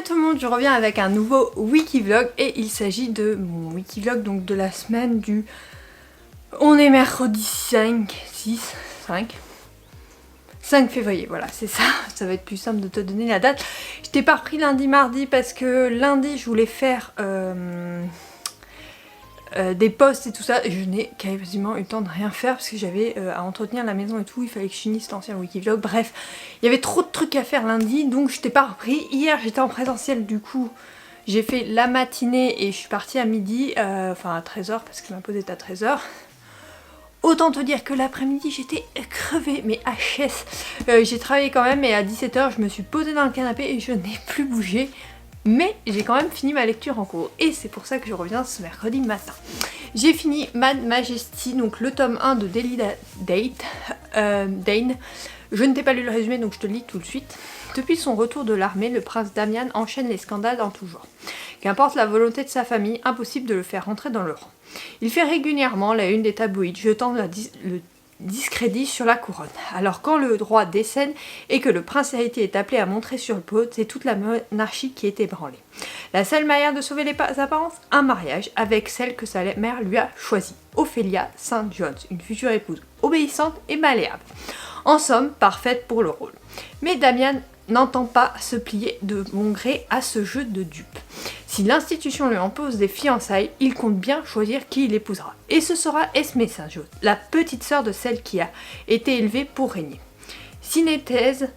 tout le monde, je reviens avec un nouveau Wikivlog et il s'agit de mon Wikivlog donc de la semaine du... On est mercredi 5 février, voilà c'est ça, ça va être plus simple de te donner la date. Je t'ai pas repris lundi mardi parce que lundi je voulais faire des posts et tout ça et je n'ai quasiment eu le temps de rien faire parce que j'avais à entretenir la maison et tout, il fallait que je finisse l'ancien Wikivlog, bref il y avait trop de trucs à faire lundi donc je t'ai pas repris. Hier j'étais en présentiel, du coup j'ai fait la matinée et je suis partie à midi, enfin à 13h parce que ma pause est à 13h. Autant te dire que l'après-midi j'étais crevée, mais HS. J'ai travaillé quand même et à 17h je me suis posée dans le canapé et je n'ai plus bougé. Mais j'ai quand même fini ma lecture en cours et c'est pour ça que je reviens ce mercredi matin. J'ai fini Mad Majesty, donc le tome 1 de Daily Dane. Je ne t'ai pas lu le résumé donc je te le lis tout de suite. Depuis son retour de l'armée, le prince Damian enchaîne les scandales en tout genre. Qu'importe la volonté de sa famille, impossible de le faire rentrer dans le rang. Il fait régulièrement la une des tabloïds, jetant le discrédit sur la couronne. Alors quand le droit décède et que le prince héritier est appelé à montrer sur le pot, c'est toute la monarchie qui est ébranlée. La seule manière de sauver les apparences, un mariage avec celle que sa mère lui a choisie, Ophélia St. John, une future épouse obéissante et malléable. En somme, parfaite pour le rôle. Mais Damian n'entend pas se plier de bon gré à ce jeu de dupe. Si l'institution lui impose des fiançailles, il compte bien choisir qui il épousera. Et ce sera Esmé St. John, la petite sœur de celle qui a été élevée pour régner. Synéthèse,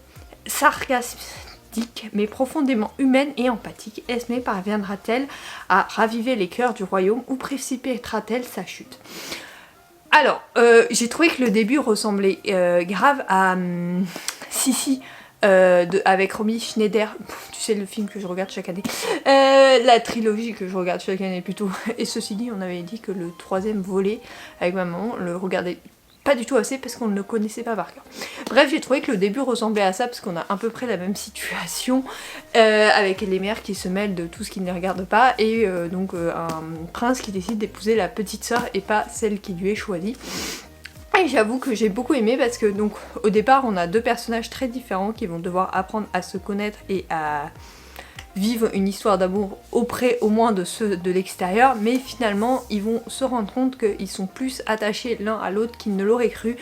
sarcastique mais profondément humaine et empathique, Esmé parviendra-t-elle à raviver les cœurs du royaume ou précipitera-t-elle sa chute? Alors, j'ai trouvé que le début ressemblait grave à Sissi, avec Romy Schneider, tu sais le film que je regarde chaque année, la trilogie que je regarde chaque année plutôt, et ceci dit on avait dit que le troisième volet avec ma maman, on le regardait pas du tout assez parce qu'on ne le connaissait pas par cœur. Bref, j'ai trouvé que le début ressemblait à ça parce qu'on a à peu près la même situation avec les mères qui se mêlent de tout ce qui ne les regarde pas et donc un prince qui décide d'épouser la petite sœur et pas celle qui lui est choisie. Et j'avoue que j'ai beaucoup aimé parce que donc au départ on a deux personnages très différents qui vont devoir apprendre à se connaître et à vivre une histoire d'amour auprès au moins de ceux de l'extérieur, mais finalement ils vont se rendre compte qu'ils sont plus attachés l'un à l'autre qu'ils ne l'auraient cru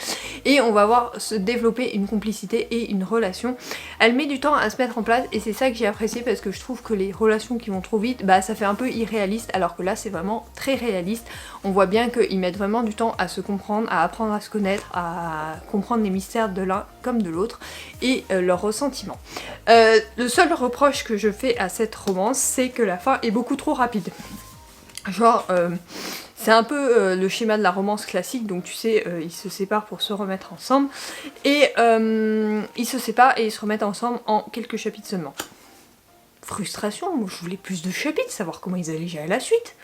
et on va voir se développer une complicité et une relation. Elle met du temps à se mettre en place et c'est ça que j'ai apprécié parce que je trouve que les relations qui vont trop vite, bah ça fait un peu irréaliste alors que là c'est vraiment très réaliste. On voit bien qu'ils mettent vraiment du temps à se comprendre, à apprendre à se connaître, à comprendre les mystères de l'un comme de l'autre et leurs ressentiments. Le seul reproche que je fais à cette romance, c'est que la fin est beaucoup trop rapide. Genre, c'est un peu le schéma de la romance classique, donc tu sais, ils se séparent pour se remettre ensemble, et ils se séparent et ils se remettent ensemble en quelques chapitres seulement. Frustration, moi je voulais plus de chapitres, savoir comment ils allaient gérer la suite.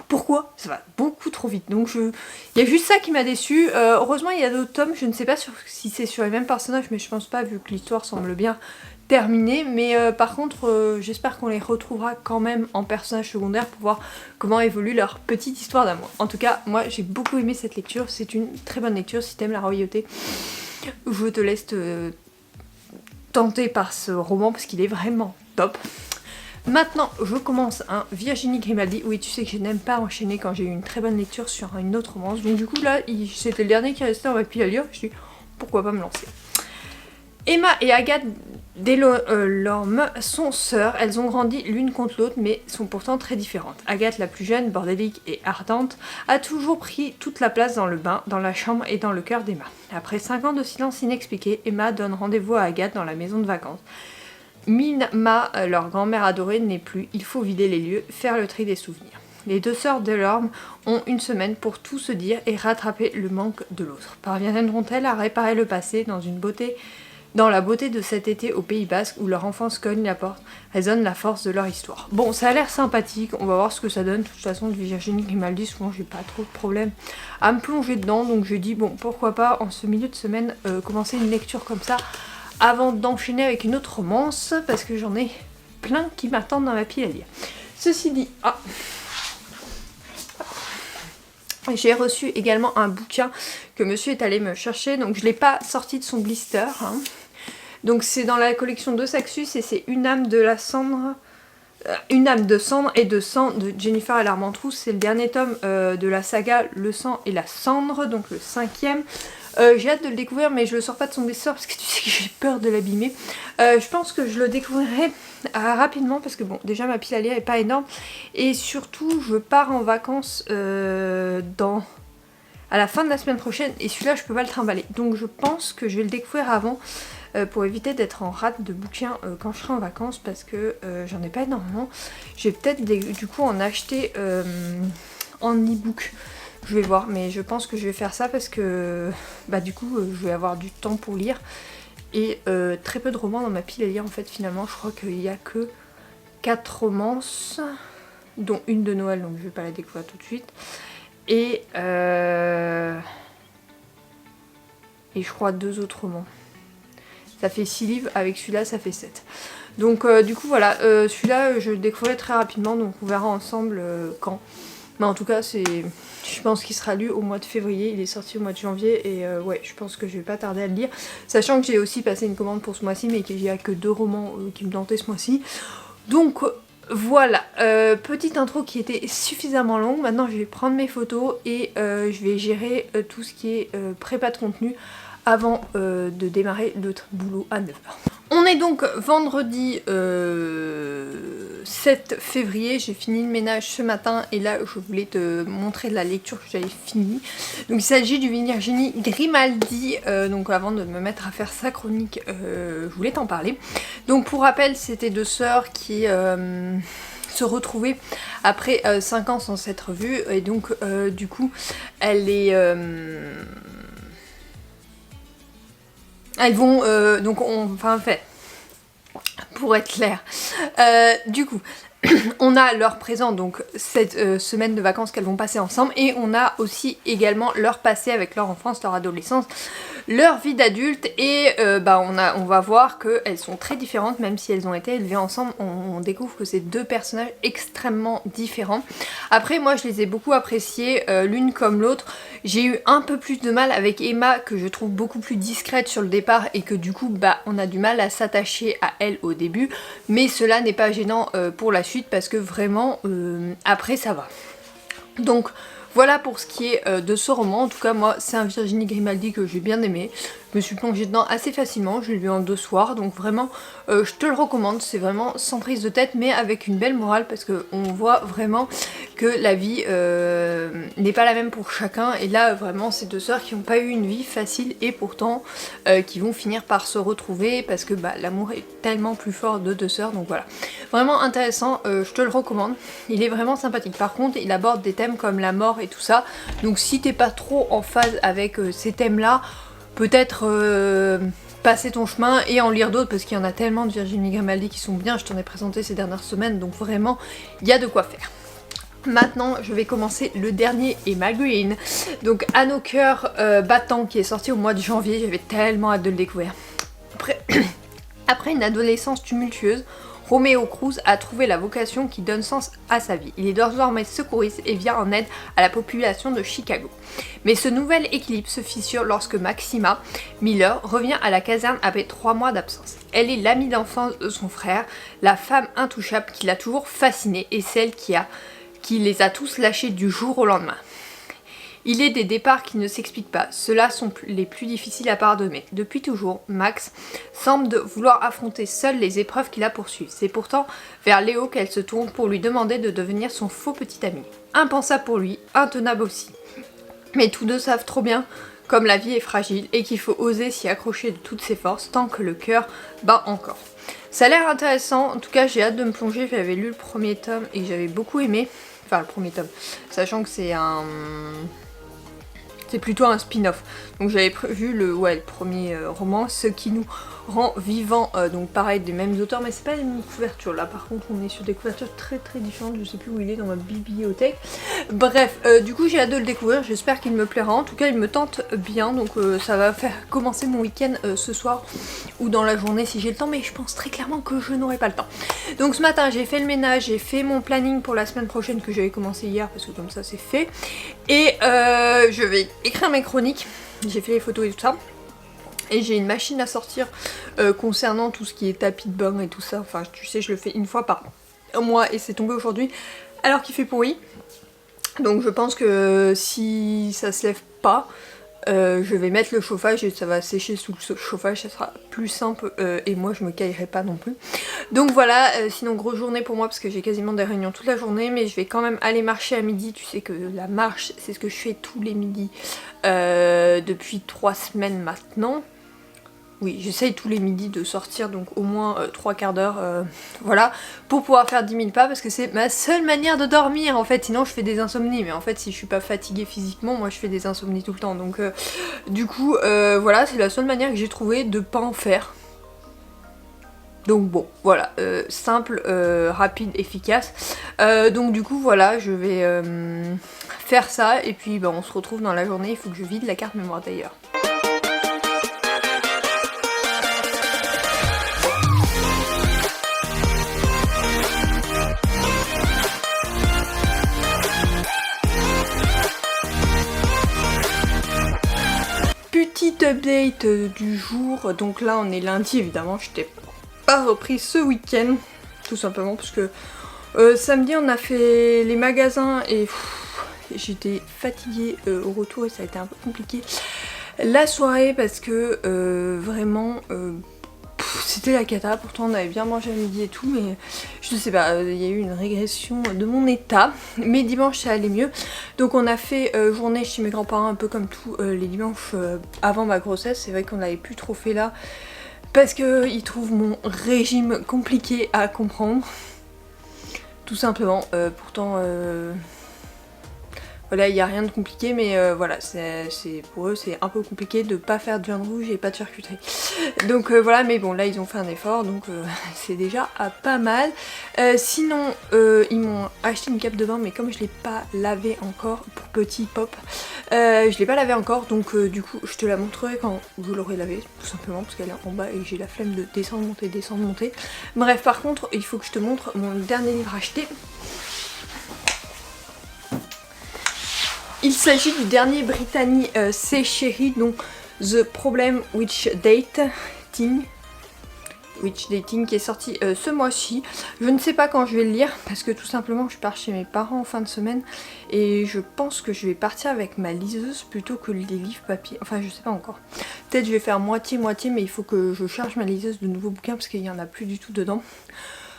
Pourquoi? Ça va beaucoup trop vite, donc il y a juste ça qui m'a déçu. Heureusement il y a d'autres tomes, je ne sais pas si c'est sur les mêmes personnages, mais je pense pas vu que l'histoire semble bien terminée, mais par contre j'espère qu'on les retrouvera quand même en personnages secondaires pour voir comment évolue leur petite histoire d'amour. En tout cas, moi j'ai beaucoup aimé cette lecture, c'est une très bonne lecture si t'aimes la royauté. Je te laisse te tenter par ce roman parce qu'il est vraiment top. Maintenant, je commence un Virginie Grimaldi. Oui, tu sais que je n'aime pas enchaîner quand j'ai eu une très bonne lecture sur une autre romance. Donc du coup, là, c'était le dernier qui restait en ma pile à lire. Je me suis dit, pourquoi pas me lancer. Emma et Agathe Delorme sont sœurs. Elles ont grandi l'une contre l'autre, mais sont pourtant très différentes. Agathe, la plus jeune, bordélique et ardente, a toujours pris toute la place dans le bain, dans la chambre et dans le cœur d'Emma. Après 5 ans de silence inexpliqué, Emma donne rendez-vous à Agathe dans la maison de vacances. Mima, leur grand-mère adorée, n'est plus, il faut vider les lieux, faire le tri des souvenirs. Les deux sœurs Delorme ont une semaine pour tout se dire et rattraper le manque de l'autre. Parviendront-elles à réparer le passé dans la beauté de cet été au Pays Basque où leur enfance cogne la porte, résonne la force de leur histoire. Bon, ça a l'air sympathique, on va voir ce que ça donne. De toute façon, de Virginie Grimaldi, souvent j'ai pas trop de problème à me plonger dedans, donc je dis bon, pourquoi pas en ce milieu de semaine commencer une lecture comme ça avant d'enchaîner avec une autre romance, parce que j'en ai plein qui m'attendent dans ma pile à lire. Ceci dit, j'ai reçu également un bouquin que monsieur est allé me chercher, donc je ne l'ai pas sorti de son blister. Donc c'est dans la collection de Saxus et c'est Une âme de la cendre Une âme de cendre et de sang de Jennifer et l'Armentrout. C'est le dernier tome de la saga Le sang et la cendre, donc le 5e. J'ai hâte de le découvrir, mais je le sors pas de son best-seller parce que tu sais que j'ai peur de l'abîmer. Je pense que je le découvrirai rapidement parce que bon, déjà ma pile à lire est pas énorme et surtout je pars en vacances à la fin de la semaine prochaine et celui-là je peux pas le trimballer. Donc je pense que je vais le découvrir avant pour éviter d'être en rate de bouquins quand je serai en vacances parce que j'en ai pas énormément. Je vais peut-être du coup en acheter en e-book. Je vais voir, mais je pense que je vais faire ça parce que bah du coup je vais avoir du temps pour lire et très peu de romans dans ma pile à lire en fait finalement. Je crois qu'il n'y a que 4 romances, dont une de Noël, donc je vais pas la découvrir tout de suite. Et je crois 2 autres romans. Ça fait 6 livres, avec celui-là ça fait 7. Donc du coup voilà, celui-là je le découvrirai très rapidement, donc on verra ensemble quand. Mais en tout cas, je pense qu'il sera lu au mois de février, il est sorti au mois de janvier et ouais, je pense que je vais pas tarder à le lire. Sachant que j'ai aussi passé une commande pour ce mois-ci, mais qu'il n'y a que 2 romans qui me tentaient ce mois-ci. Donc voilà, petite intro qui était suffisamment longue. Maintenant, je vais prendre mes photos et je vais gérer tout ce qui est prépa de contenu avant de démarrer le boulot à 9h. On est donc vendredi 7 février, j'ai fini le ménage ce matin et là je voulais te montrer la lecture que j'avais finie. Donc il s'agit du Virginie Grimaldi, donc avant de me mettre à faire sa chronique, je voulais t'en parler. Donc pour rappel, c'était 2 sœurs qui se retrouvaient après 5 ans sans s'être vues et donc du coup elles vont, pour être clair, du coup, on a leur présent, donc cette semaine de vacances qu'elles vont passer ensemble, et on a aussi également leur passé avec leur enfance, leur adolescence, leur vie d'adulte, et on va voir qu'elles sont très différentes, même si elles ont été élevées ensemble, on découvre que c'est 2 personnages extrêmement différents. Après, moi je les ai beaucoup appréciées, l'une comme l'autre. J'ai eu un peu plus de mal avec Emma, que je trouve beaucoup plus discrète sur le départ, et que du coup, on a du mal à s'attacher à elle au début, mais cela n'est pas gênant pour la suite, parce que vraiment, après ça va. Donc voilà pour ce qui est de ce roman. En tout cas moi c'est un Virginie Grimaldi que j'ai bien aimé. Je me suis plongée dedans assez facilement, je l'ai lu en 2 soirs, donc vraiment je te le recommande. C'est vraiment sans prise de tête mais avec une belle morale, parce qu'on voit vraiment que la vie n'est pas la même pour chacun, et là vraiment c'est 2 sœurs qui n'ont pas eu une vie facile et pourtant qui vont finir par se retrouver, parce que l'amour est tellement plus fort de 2 sœurs. Donc voilà, vraiment intéressant, je te le recommande, il est vraiment sympathique. Par contre il aborde des thèmes comme la mort et tout ça, donc si t'es pas trop en phase avec ces thèmes là, peut-être passer ton chemin et en lire d'autres, parce qu'il y en a tellement de Virginie Grimaldi qui sont bien, je t'en ai présenté ces dernières semaines, donc vraiment il y a de quoi faire. Maintenant je vais commencer le dernier, Emma Green, donc À nos cœurs battants, qui est sorti au mois de janvier. J'avais tellement hâte de le découvrir. Après une adolescence tumultueuse, Romeo Cruz a trouvé la vocation qui donne sens à sa vie. Il est désormais secouriste et vient en aide à la population de Chicago. Mais ce nouvel équilibre se fissure lorsque Maxima Miller revient à la caserne après 3 mois d'absence. Elle est l'amie d'enfance de son frère, la femme intouchable qui l'a toujours fascinée et celle qui les a tous lâchés du jour au lendemain. Il est des départs qui ne s'expliquent pas, ceux-là sont les plus difficiles à pardonner. Depuis toujours, Max semble vouloir affronter seule les épreuves qui la poursuivent. C'est pourtant vers Léo qu'elle se tourne pour lui demander de devenir son faux petit ami. Impensable pour lui, intenable aussi. Mais tous deux savent trop bien comme la vie est fragile et qu'il faut oser s'y accrocher de toutes ses forces tant que le cœur bat encore. Ça a l'air intéressant, en tout cas j'ai hâte de me plonger. J'avais lu le 1er tome et j'avais beaucoup aimé. Enfin le 1er tome, sachant que c'est plutôt un spin-off. Donc j'avais vu le 1er roman, ce qui nous rend vivants, donc pareil des mêmes auteurs, mais c'est pas les mêmes couvertures. Là par contre on est sur des couvertures très très différentes, je sais plus où il est dans ma bibliothèque. Bref, du coup j'ai hâte de le découvrir, j'espère qu'il me plaira. En tout cas il me tente bien, donc ça va faire commencer mon week-end ce soir ou dans la journée si j'ai le temps, mais je pense très clairement que je n'aurai pas le temps. Donc ce matin j'ai fait le ménage, j'ai fait mon planning pour la semaine prochaine que j'avais commencé hier, parce que comme ça c'est fait, et je vais écrire mes chroniques. J'ai fait les photos et tout ça. Et j'ai une machine à sortir concernant tout ce qui est tapis de bain et tout ça. Enfin, tu sais, je le fais une fois par moi et c'est tombé aujourd'hui alors qu'il fait pourri. Donc je pense que si ça se lève pas, je vais mettre le chauffage et ça va sécher sous le chauffage, ça sera plus simple et moi je me caillerai pas non plus. Donc voilà, sinon grosse journée pour moi parce que j'ai quasiment des réunions toute la journée, mais je vais quand même aller marcher à midi. Tu sais que la marche c'est ce que je fais tous les midis depuis 3 semaines maintenant. Oui, j'essaye tous les midis de sortir, donc au moins 3 quarts d'heure, voilà, pour pouvoir faire 10 000 pas, parce que c'est ma seule manière de dormir en fait, sinon je fais des insomnies, mais en fait si je suis pas fatiguée physiquement, moi je fais des insomnies tout le temps, donc du coup, voilà, c'est la seule manière que j'ai trouvé de pas en faire. Donc bon, voilà, simple, rapide, efficace. Donc du coup, voilà, je vais faire ça, et puis bah, on se retrouve dans la journée, il faut que je vide la carte mémoire d'ailleurs. Petite update du jour, donc là on est lundi évidemment, je t'ai pas repris ce week-end, tout simplement parce que samedi on a fait les magasins et j'étais fatiguée au retour et ça a été un peu compliqué la soirée parce que vraiment c'était la cata. Pourtant on avait bien mangé à midi et tout, mais je sais pas, il y a eu une régression de mon état, mais dimanche ça allait mieux. Donc on a fait journée chez mes grands-parents un peu comme tous les dimanches avant ma grossesse. C'est vrai qu'on l'avait plus trop fait là parce qu'ils trouvent mon régime compliqué à comprendre, tout simplement. Pourtant voilà, il n'y a rien de compliqué, mais voilà, pour eux c'est un peu compliqué de pas faire de viande rouge et pas de charcuterie. Donc voilà, mais bon, là ils ont fait un effort, donc c'est déjà pas mal. Sinon, ils m'ont acheté une cape de bain, mais comme je l'ai pas lavée encore, pour petit pop, je l'ai pas lavée encore, donc du coup je te la montrerai quand je l'aurai lavée, tout simplement, parce qu'elle est en bas et que j'ai la flemme de descendre, monter. Bref, par contre, il faut que je te montre mon dernier livre acheté. Il s'agit du dernier Brittany C. Sherry, donc The Problem Witch Dating, qui est sorti ce mois-ci. Je ne sais pas quand je vais le lire parce que tout simplement je pars chez mes parents en fin de semaine et je pense que je vais partir avec ma liseuse plutôt que les livres papier. Enfin je sais pas encore. Peut-être je vais faire moitié-moitié, mais il faut que je charge ma liseuse de nouveaux bouquins parce qu'il n'y en a plus du tout dedans.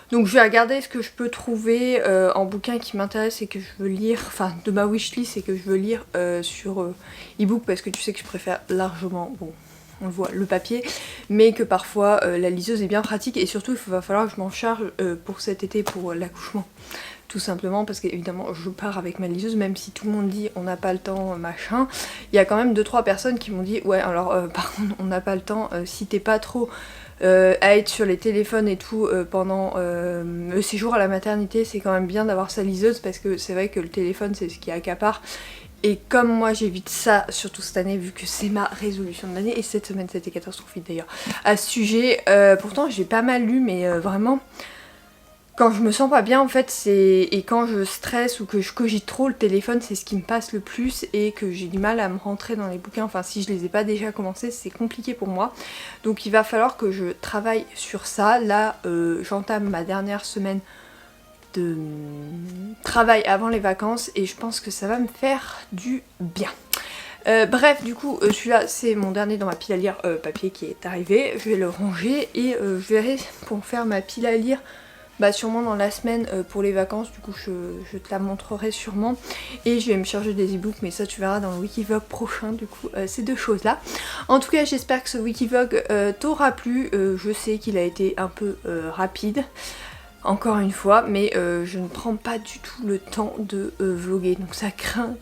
Donc je vais regarder ce que je peux trouver en bouquin qui m'intéresse et que je veux lire, enfin de ma wishlist et que je veux lire sur e-book, parce que tu sais que je préfère largement, bon on le voit, le papier, mais que parfois la liseuse est bien pratique et surtout il va falloir que je m'en charge pour cet été, pour l'accouchement. Tout simplement parce qu'évidemment je pars avec ma liseuse, même si tout le monde dit on n'a pas le temps machin, il y a quand même 2-3 personnes qui m'ont dit ouais alors par contre on n'a pas le temps, si t'es pas trop à être sur les téléphones et tout pendant le séjour à la maternité, c'est quand même bien d'avoir sa liseuse parce que c'est vrai que le téléphone c'est ce qui accapare. Et comme moi j'évite ça, surtout cette année, vu que c'est ma résolution de l'année, et cette semaine c'était catastrophique d'ailleurs, à ce sujet, pourtant j'ai pas mal lu, mais vraiment, quand je me sens pas bien en fait, et quand je stresse ou que je cogite trop, le téléphone c'est ce qui me passe le plus et que j'ai du mal à me rentrer dans les bouquins, enfin si je les ai pas déjà commencés, c'est compliqué pour moi. Donc il va falloir que je travaille sur ça. Là j'entame ma dernière semaine de travail avant les vacances et je pense que ça va me faire du bien. Bref, du coup, celui-là c'est mon dernier dans ma pile à lire papier qui est arrivé. Je vais le ranger et je verrai pour faire ma pile à lire bah sûrement dans la semaine pour les vacances. Du coup je te la montrerai sûrement et je vais me charger des e-books, mais ça tu verras dans le Wikivlog prochain, du coup ces deux choses là. En tout cas j'espère que ce Wikivlog t'aura plu. Je sais qu'il a été un peu rapide encore une fois, mais je ne prends pas du tout le temps de vlogger, donc ça craint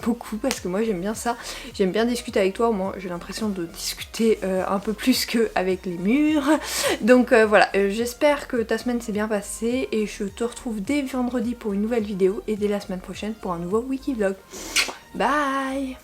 beaucoup parce que moi j'aime bien ça, j'aime bien discuter avec toi, moi j'ai l'impression de discuter un peu plus qu'avec les murs. Donc voilà, j'espère que ta semaine s'est bien passée et je te retrouve dès vendredi pour une nouvelle vidéo et dès la semaine prochaine pour un nouveau Wikivlog. Bye.